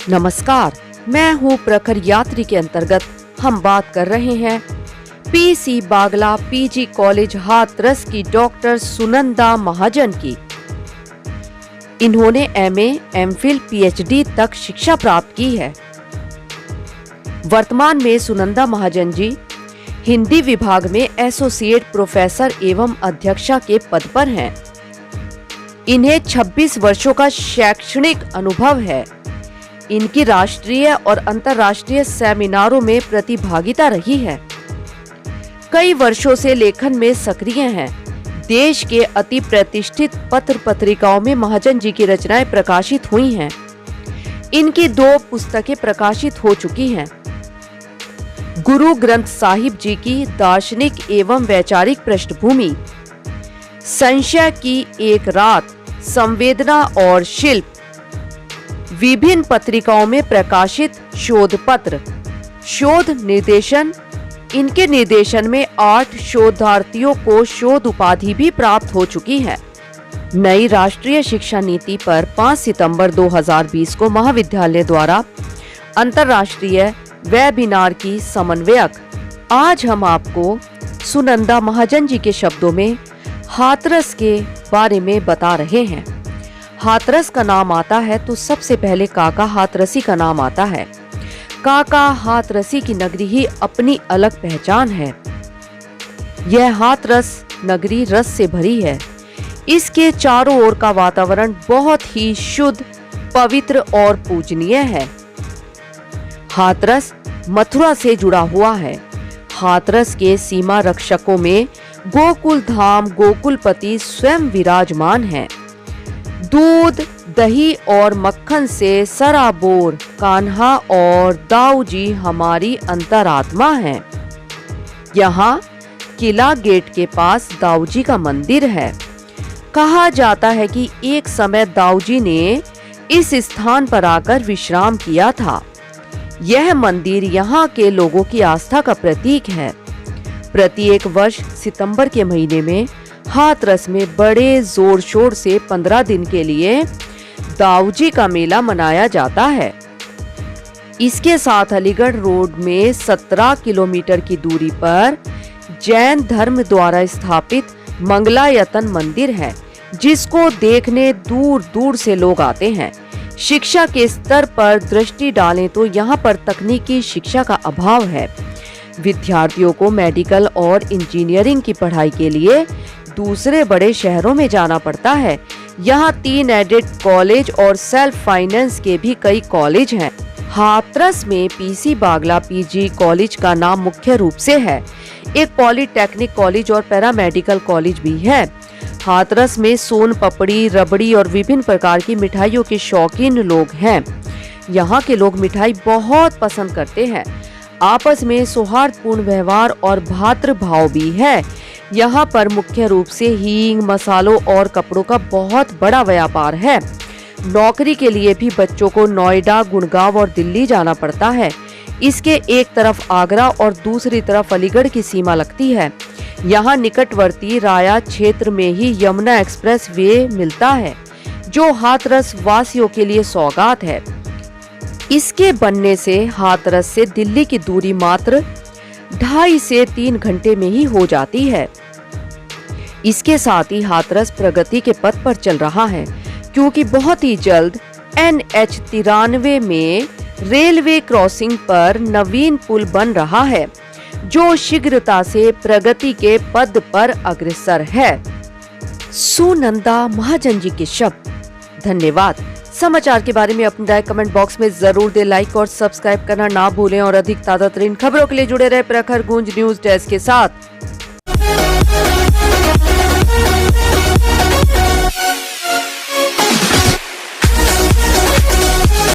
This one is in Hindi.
नमस्कार, मैं हूँ प्रखर यात्री के अंतर्गत हम बात कर रहे हैं पीसी बागला पीजी कॉलेज हाथरस की डॉक्टर सुनंदा महाजन की। इन्होंने एमए, एमफिल, पीएचडी तक शिक्षा प्राप्त की है। वर्तमान में सुनंदा महाजन जी हिंदी विभाग में एसोसिएट प्रोफेसर एवं अध्यक्षा के पद पर हैं। इन्हें 26 वर्षों का शैक्षणिक अनुभव है। इनकी राष्ट्रीय और अंतर्राष्ट्रीय सेमिनारों में प्रतिभागिता रही है। कई वर्षों से लेखन में सक्रिय हैं। देश के अति प्रतिष्ठित पत्र पत्रिकाओं में महाजन जी की रचनाएं प्रकाशित हुई हैं। इनकी 2 पुस्तकें प्रकाशित हो चुकी हैं। गुरु ग्रंथ साहिब जी की दार्शनिक एवं वैचारिक पृष्ठभूमि, संशय की एक रात, संवेदना और शिल्प, विभिन्न पत्रिकाओं में प्रकाशित शोध पत्र, शोध निर्देशन। इनके निर्देशन में 8 शोधार्थियों को शोध उपाधि भी प्राप्त हो चुकी है। नई राष्ट्रीय शिक्षा नीति पर 5 सितंबर 2020 को महाविद्यालय द्वारा अंतर्राष्ट्रीय वेबिनार की समन्वयक। आज हम आपको सुनंदा महाजन जी के शब्दों में हाथरस के बारे में बता रहे हैं। हाथरस का नाम आता है तो सबसे पहले काका हाथरसी का नाम आता है। काका हाथरसी की नगरी ही अपनी अलग पहचान है। यह हाथरस नगरी रस से भरी है। इसके चारों ओर का वातावरण बहुत ही शुद्ध, पवित्र और पूजनीय है। हाथरस मथुरा से जुड़ा हुआ है। हाथरस के सीमा रक्षकों में गोकुल धाम गोकुलपति स्वयं विराजमान है। दूध, दही और मक्खन से सराबोर कान्हा और दाऊ जी हमारी अंतरात्मा है। यहाँ किला गेट के पास दाऊ जी का मंदिर है। कहा जाता है कि एक समय दाऊ जी ने इस स्थान पर आकर विश्राम किया था। यह मंदिर यहाँ के लोगों की आस्था का प्रतीक है। प्रत्येक वर्ष सितंबर के महीने में हाथरस में बड़े जोर शोर से 15 दिन के लिए दाऊजी का मेला मनाया जाता है। इसके साथ अलीगढ़ रोड में 17 किलोमीटर की दूरी पर जैन धर्म द्वारा स्थापित मंगलायतन मंदिर है, जिसको देखने दूर दूर से लोग आते हैं। शिक्षा के स्तर पर दृष्टि डालें तो यहाँ पर तकनीकी शिक्षा का अभाव है। विद्यार्थियों को मेडिकल और इंजीनियरिंग की पढ़ाई के लिए दूसरे बड़े शहरों में जाना पड़ता है। यहाँ 3 एडेड कॉलेज और सेल्फ फाइनेंस के भी कई कॉलेज हैं। हाथरस में पीसी बागला पीजी कॉलेज का नाम मुख्य रूप से है। एक पॉलिटेक्निक कॉलेज और पैरामेडिकल कॉलेज भी है। हाथरस में सोन पपड़ी, रबड़ी और विभिन्न प्रकार की मिठाइयों के शौकीन लोग हैं। यहाँ के लोग मिठाई बहुत पसंद करते हैं। आपस में सौहार्दपूर्ण व्यवहार और भातृभाव भी है। यहाँ पर मुख्य रूप से हींग, मसालों और कपड़ों का बहुत बड़ा व्यापार है। नौकरी के लिए भी बच्चों को नोएडा, गुड़गांव और दिल्ली जाना पड़ता है। इसके एक तरफ आगरा और दूसरी तरफ अलीगढ़ की सीमा लगती है। यहाँ निकटवर्ती राया क्षेत्र में ही यमुना एक्सप्रेस वे मिलता है, जो हाथरस वासियों के लिए सौगात है। इसके बनने से हाथरस से दिल्ली की दूरी मात्र 2.5 से 3 घंटे में ही हो जाती है। इसके साथ ही हाथरस प्रगति के पथ पर चल रहा है, क्योंकि बहुत ही जल्द NH 93 में रेलवे क्रॉसिंग पर नवीन पुल बन रहा है, जो शीघ्रता से प्रगति के पद पर अग्रसर है। सुनंदा महाजन जी के शब्द। धन्यवाद। समाचार के बारे में अपनी राय कमेंट बॉक्स में जरूर दें। लाइक और सब्सक्राइब करना ना भूलें और अधिक ताजा तरीन खबरों के लिए जुड़े रहे प्रखर गूंज न्यूज डेस्क के साथ।